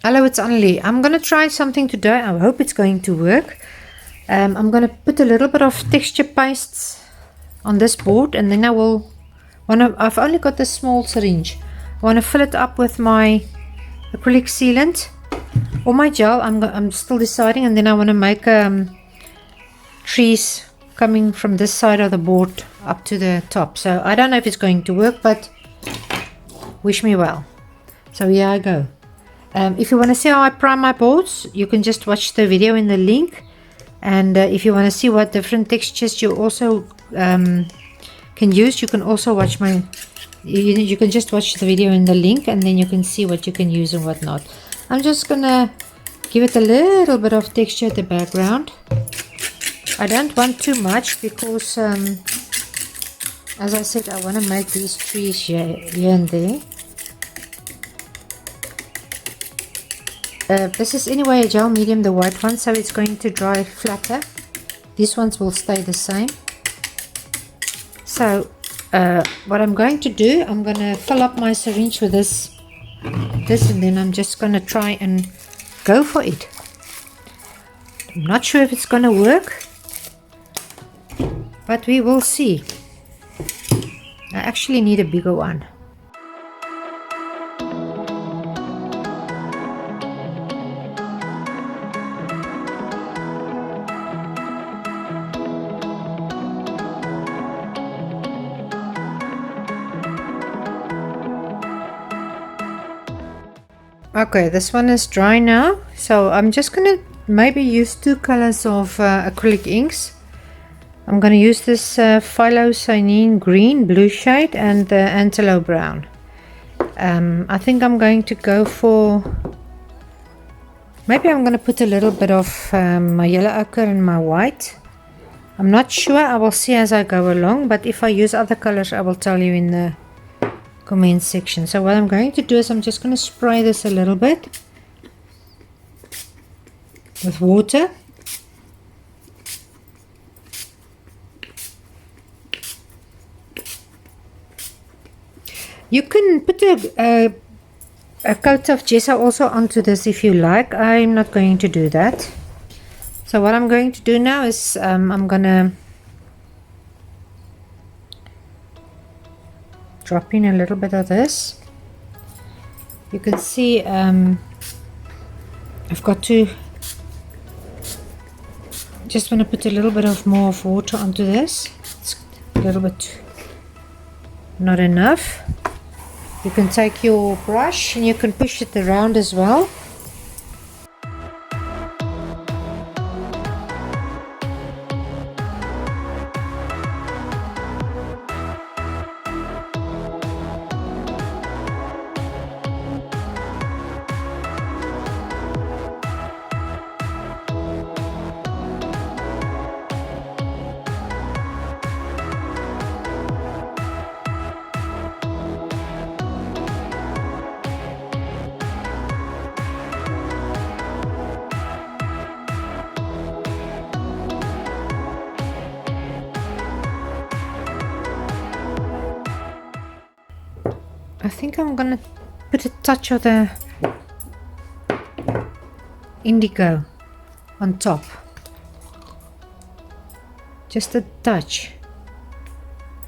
Hello, it's Annelie. I'm going to try something today. I hope it's going to work. I'm going to put a little bit of texture pastes on this board, and then I've only got this small syringe. I want to fill it up with my acrylic sealant or my gel. I'm still deciding, and then I want to make trees coming from this side of the board up to the top. So I don't know if it's going to work, but wish me well. So here I go. If you want to see how I prime my boards, you can just watch the video in the link. And if you want to see what different textures you also can use, you can also watch you can just watch the video in the link, and then you can see what you can use and what not. I'm just gonna give it a little bit of texture at the background. I don't want too much because as I said, I want to make these trees here and there. This is anyway a gel medium, the white one, so it's going to dry flatter. These ones will stay the same. So what I'm going to do, I'm going to fill up my syringe with this, and then I'm just going to try and go for it. I'm not sure if it's going to work, but we will see. I actually need a bigger one. Okay, this one is dry now, so I'm just gonna maybe use two colors of acrylic inks. I'm gonna use this phylocyanine green blue shade and the antelope brown. I think I'm going to go for, maybe I'm gonna put a little bit of my yellow ochre and my white. I'm not sure, I will see as I go along, but if I use other colors I will tell you in the comment section. So what I'm going to do is I'm just going to spray this a little bit with water. You can put a coat of gesso also onto this if you like. I'm not going to do that. So what I'm going to do now is I'm going to drop in a little bit of this. You can see I've got to just want to put a little bit of more of water onto this. It's a little bit not enough. You can take your brush and you can push it around as well. I think I'm gonna put a touch of the indigo on top, just a touch.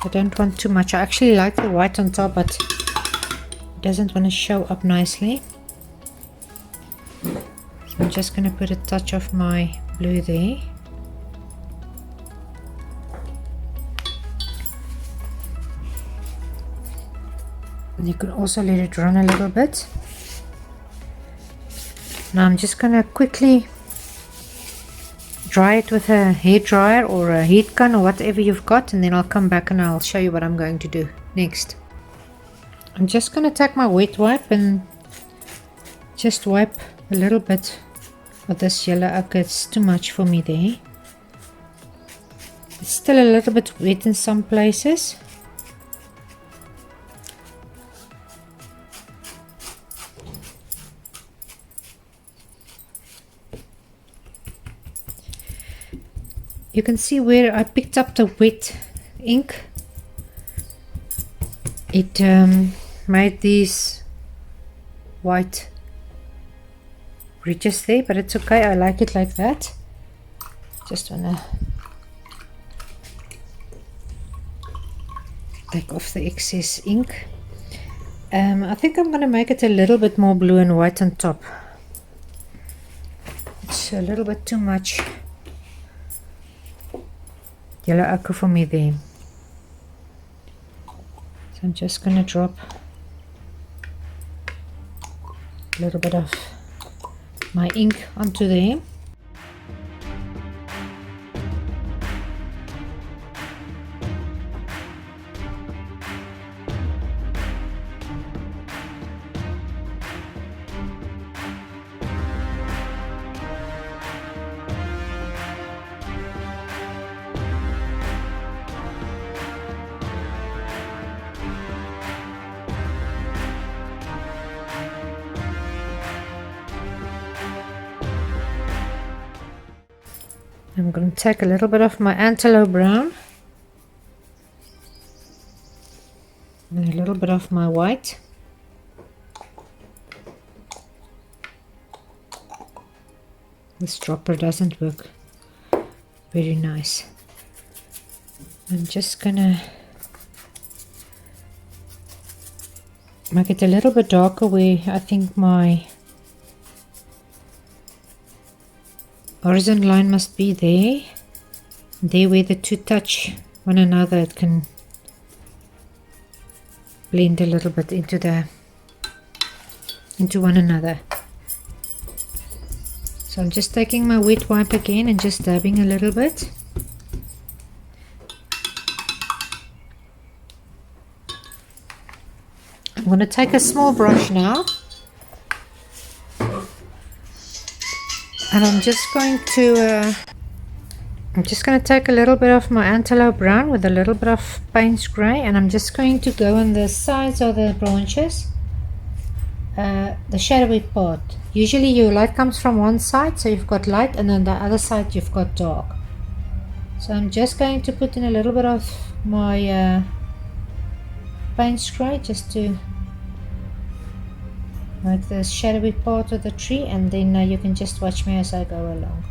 I don't want too much. I actually like the white on top, but it doesn't want to show up nicely. So I'm just gonna put a touch of my blue there. And you can also let it run a little bit. Now I'm just gonna quickly dry it with a hair dryer or a heat gun or whatever you've got, and then I'll come back and I'll show you what I'm going to do next. I'm just gonna take my wet wipe and just wipe a little bit of this yellow ochre. It's too much for me there. It's still a little bit wet in some places. You can see where I picked up the wet ink. It made these white ridges there, but it's okay. I like it like that. Just wanna take off the excess ink. I think I'm gonna make it a little bit more blue and white on top. It's a little bit too much yellow ochre for me there. So I'm just gonna drop a little bit of my ink onto there. I'm going to take a little bit of my antelope brown and a little bit of my white. This dropper doesn't work very nice. I'm just gonna make it a little bit darker where I think my horizontal line must be there. There where the two touch one another, it can blend a little bit into one another. So I'm just taking my wet wipe again and just dabbing a little bit. I'm going to take a small brush now, and I'm just going to take a little bit of my antelope brown with a little bit of Payne's grey, and I'm just going to go on the sides of the branches, the shadowy part. Usually your light comes from one side, so you've got light, and on the other side you've got dark. So I'm just going to put in a little bit of my Payne's grey just to make the shadowy part of the tree, and then you can just watch me as I go along.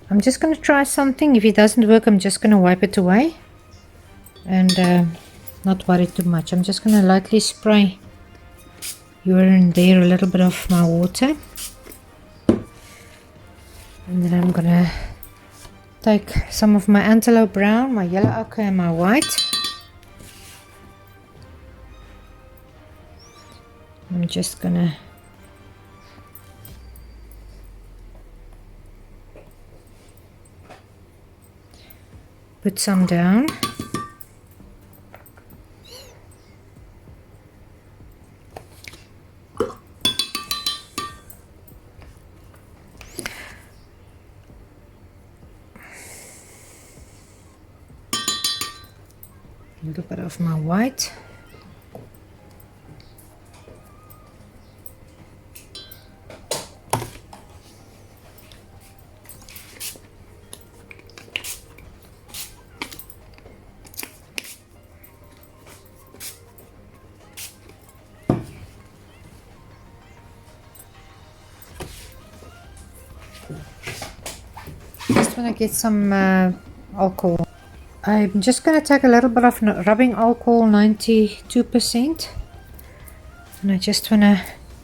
I'm just going to try something. If it doesn't work, I'm just going to wipe it away and not worry too much. I'm just going to lightly spray here and there a little bit of my water, and then I'm going to take some of my antelope brown, my yellow ochre and my white. I'm just going to put some down. A little bit of my white. Just want to get some alcohol. I'm just going to take a little bit of rubbing alcohol, 92%, and I just want to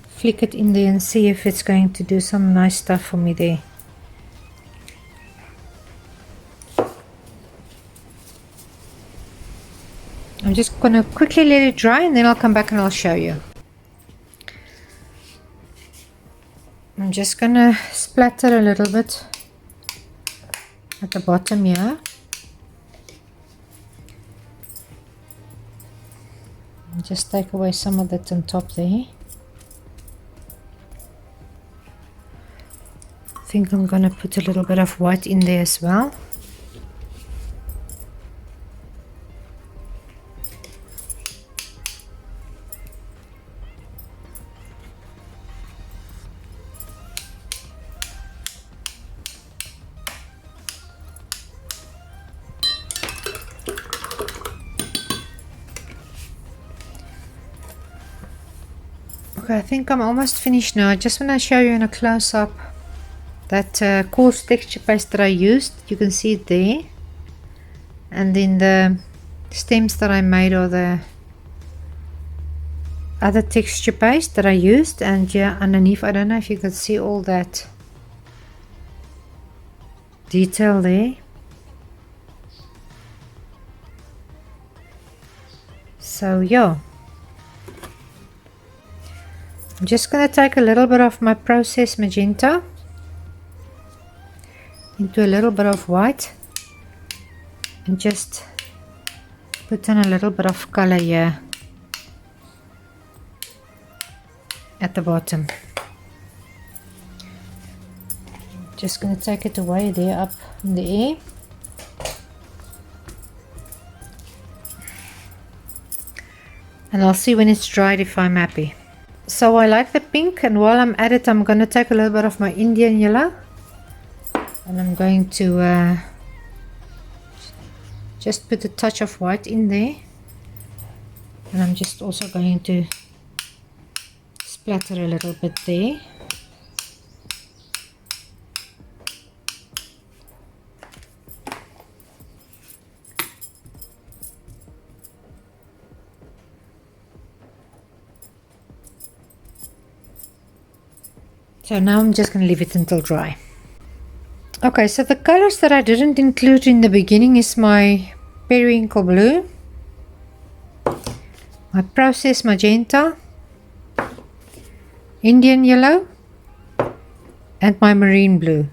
flick it in there and see if it's going to do some nice stuff for me there. I'm just going to quickly let it dry and then I'll come back and I'll show you. I'm just going to splatter a little bit at the bottom here. And just take away some of that on top there. I think I'm going to put a little bit of white in there as well. Okay, I think I'm almost finished now. I just want to show you in a close-up that coarse texture paste that I used. You can see it there. And then the stems that I made are the other texture paste that I used. And yeah, underneath, I don't know if you can see all that detail there. So yeah. I'm just going to take a little bit of my processed magenta into a little bit of white and just put in a little bit of color here at the bottom. Just going to take it away there up in the air. And I'll see when it's dried if I'm happy. So I like the pink, and while I'm at it, I'm going to take a little bit of my Indian yellow and I'm going to just put a touch of white in there, and I'm just also going to splatter a little bit there. So now I'm just going to leave it until dry. Okay, so the colors that I didn't include in the beginning is my periwinkle blue, my processed magenta, Indian yellow, and my marine blue.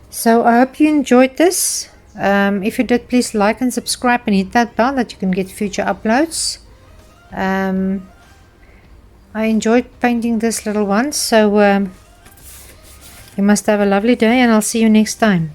So I hope you enjoyed this. If you did, please like and subscribe and hit that bell that you can get future uploads. I enjoyed painting this little one, so you must have a lovely day and I'll see you next time.